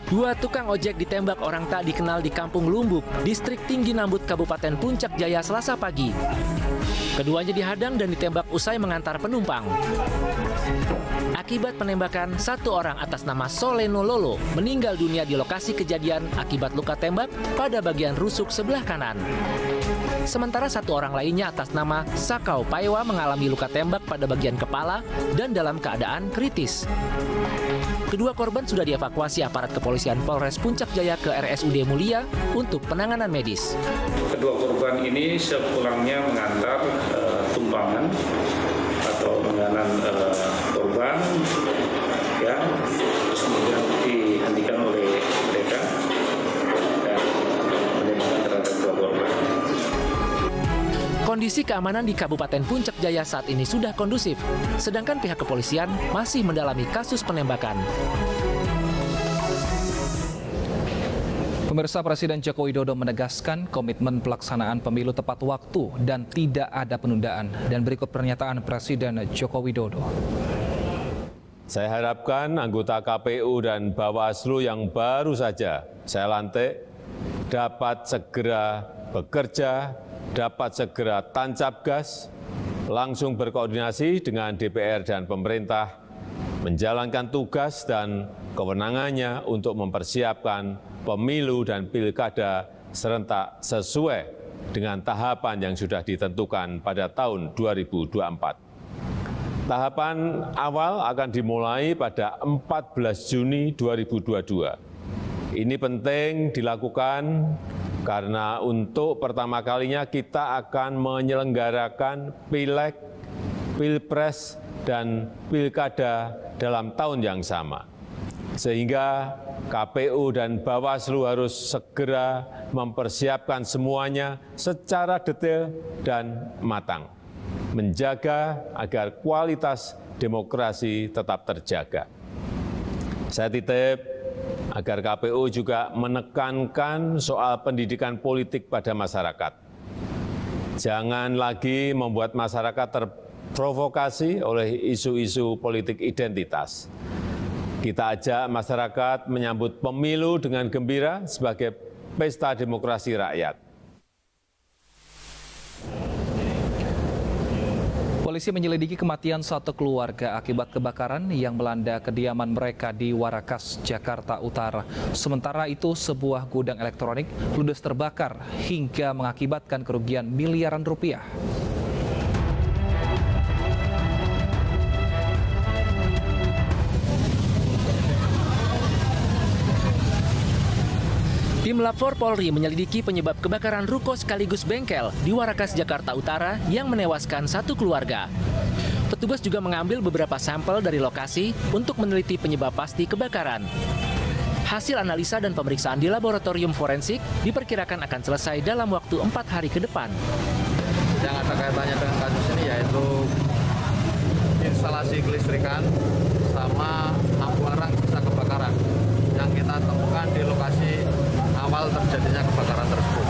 Dua tukang ojek ditembak orang tak dikenal di Kampung Lumbuk, Distrik Tinggi Nambut, Kabupaten Puncak Jaya, Selasa pagi. Keduanya dihadang dan ditembak usai mengantar penumpang. Akibat penembakan, satu orang atas nama Soleno Lolo meninggal dunia di lokasi kejadian akibat luka tembak pada bagian rusuk sebelah kanan. Sementara satu orang lainnya atas nama Sakau Paiwa mengalami luka tembak pada bagian kepala dan dalam keadaan kritis. Kedua korban sudah dievakuasi aparat kepolisian Polres Puncak Jaya ke RSUD Mulia untuk penanganan medis. Kedua korban ini sepulangnya mengantar tumpangan atau mengganan korban, ya, terus kemudian dihentikan oleh mereka dan menembakkan terhadap dua korban. Kondisi keamanan di Kabupaten Puncak Jaya saat ini sudah kondusif, sedangkan pihak kepolisian masih mendalami kasus penembakan. Pemirsa, Presiden Joko Widodo menegaskan komitmen pelaksanaan pemilu tepat waktu dan tidak ada penundaan. Dan berikut pernyataan Presiden Joko Widodo. Saya harapkan anggota KPU dan Bawaslu yang baru saja saya lantik dapat segera bekerja, dapat segera tancap gas, langsung berkoordinasi dengan DPR dan pemerintah, menjalankan tugas dan kewenangannya untuk mempersiapkan pemilu dan pilkada serentak sesuai dengan tahapan yang sudah ditentukan pada tahun 2024. Tahapan awal akan dimulai pada 14 Juni 2022. Ini penting dilakukan karena untuk pertama kalinya kita akan menyelenggarakan pileg, pilpres, dan pilkada dalam tahun yang sama. Sehingga KPU dan Bawaslu harus segera mempersiapkan semuanya secara detail dan matang, menjaga agar kualitas demokrasi tetap terjaga. Saya titip agar KPU juga menekankan soal pendidikan politik pada masyarakat. Jangan lagi membuat masyarakat terprovokasi oleh isu-isu politik identitas. Kita ajak masyarakat menyambut pemilu dengan gembira sebagai pesta demokrasi rakyat. Polisi menyelidiki kematian satu keluarga akibat kebakaran yang melanda kediaman mereka di Warakas, Jakarta Utara. Sementara itu, sebuah gudang elektronik ludes terbakar hingga mengakibatkan kerugian miliaran rupiah. Tim Lab 4 Polri menyelidiki penyebab kebakaran ruko sekaligus bengkel di Warakas, Jakarta Utara yang menewaskan satu keluarga. Petugas juga mengambil beberapa sampel dari lokasi untuk meneliti penyebab pasti kebakaran. Hasil analisa dan pemeriksaan di laboratorium forensik diperkirakan akan selesai dalam waktu 4 hari ke depan. Yang ada kaitannya dengan kasus ini yaitu instalasi kelistrikan sama lampu arang sisa kebakaran yang kita temukan di lokasi awal terjadinya kebakaran tersebut.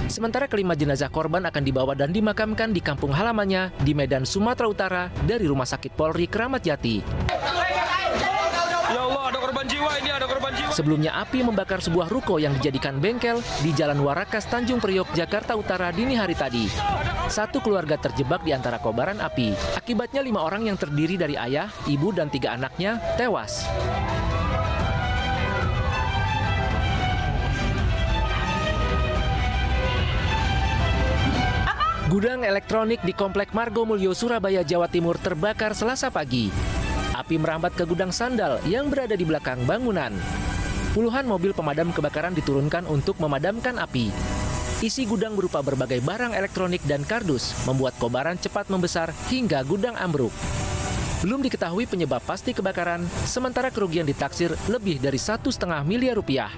Sementara kelima jenazah korban akan dibawa dan dimakamkan di kampung halamannya di Medan, Sumatera Utara dari Rumah Sakit Polri Kramat Jati. Ya Allah, ada korban jiwa ini, ada korban jiwa. Sebelumnya api membakar sebuah ruko yang dijadikan bengkel di Jalan Warakas, Tanjung Priok, Jakarta Utara dini hari tadi. Satu keluarga terjebak di antara kobaran api. Akibatnya 5 orang yang terdiri dari ayah, ibu, dan 3 anaknya tewas. Gudang elektronik di Komplek Margomulyo, Surabaya, Jawa Timur terbakar Selasa pagi. Api merambat ke gudang sandal yang berada di belakang bangunan. Puluhan mobil pemadam kebakaran diturunkan untuk memadamkan api. Isi gudang berupa berbagai barang elektronik dan kardus, membuat kobaran cepat membesar hingga gudang ambruk. Belum diketahui penyebab pasti kebakaran, sementara kerugian ditaksir lebih dari 1,5 miliar rupiah.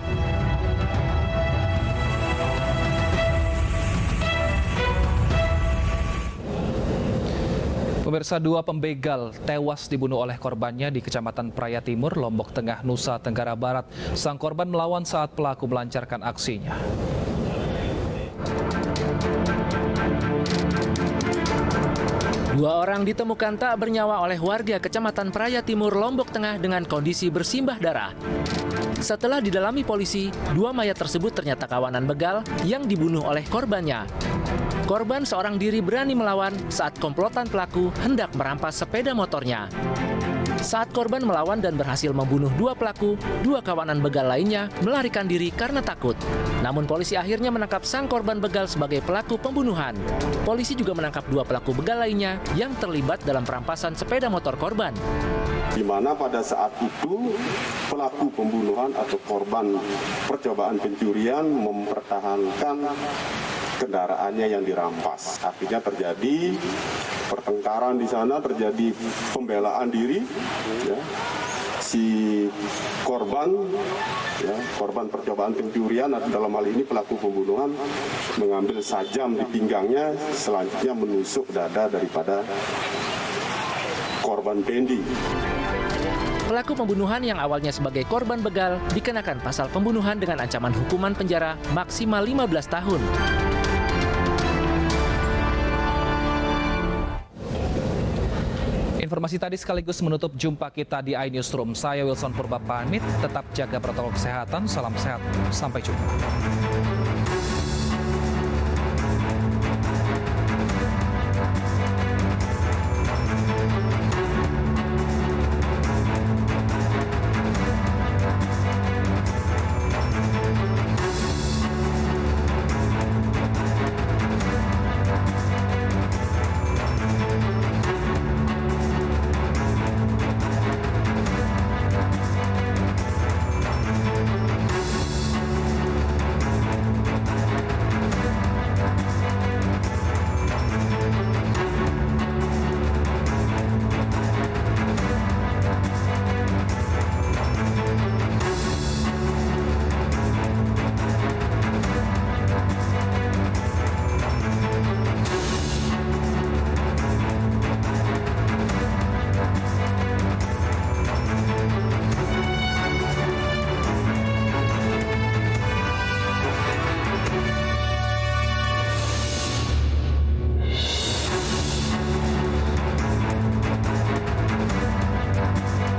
Pemirsa, 2 pembegal tewas dibunuh oleh korbannya di Kecamatan Praya Timur, Lombok Tengah, Nusa Tenggara Barat. Sang korban melawan saat pelaku melancarkan aksinya. Dua orang ditemukan tak bernyawa oleh warga Kecamatan Praia Timur, Lombok Tengah dengan kondisi bersimbah darah. Setelah didalami polisi, dua mayat tersebut ternyata kawanan begal yang dibunuh oleh korbannya. Korban seorang diri berani melawan saat komplotan pelaku hendak merampas sepeda motornya. Saat korban melawan dan berhasil membunuh dua pelaku, dua kawanan begal lainnya melarikan diri karena takut. Namun polisi akhirnya menangkap sang korban begal sebagai pelaku pembunuhan. Polisi juga menangkap dua pelaku begal lainnya yang terlibat dalam perampasan sepeda motor korban. Di mana pada saat itu pelaku pembunuhan atau korban percobaan pencurian mempertahankan kendaraannya yang dirampas. Akhirnya terjadi pertengkaran di sana, terjadi pembelaan diri. Ya. Si korban, ya, korban percobaan pencurian atau dalam hal ini pelaku pembunuhan mengambil sajam di pinggangnya, selanjutnya menusuk dada daripada korban Pendi. Pelaku pembunuhan yang awalnya sebagai korban begal dikenakan pasal pembunuhan dengan ancaman hukuman penjara maksimal 15 tahun. Informasi tadi sekaligus menutup jumpa kita di iNewsroom. Saya Wilson Purba pamit, tetap jaga protokol kesehatan, salam sehat, sampai jumpa.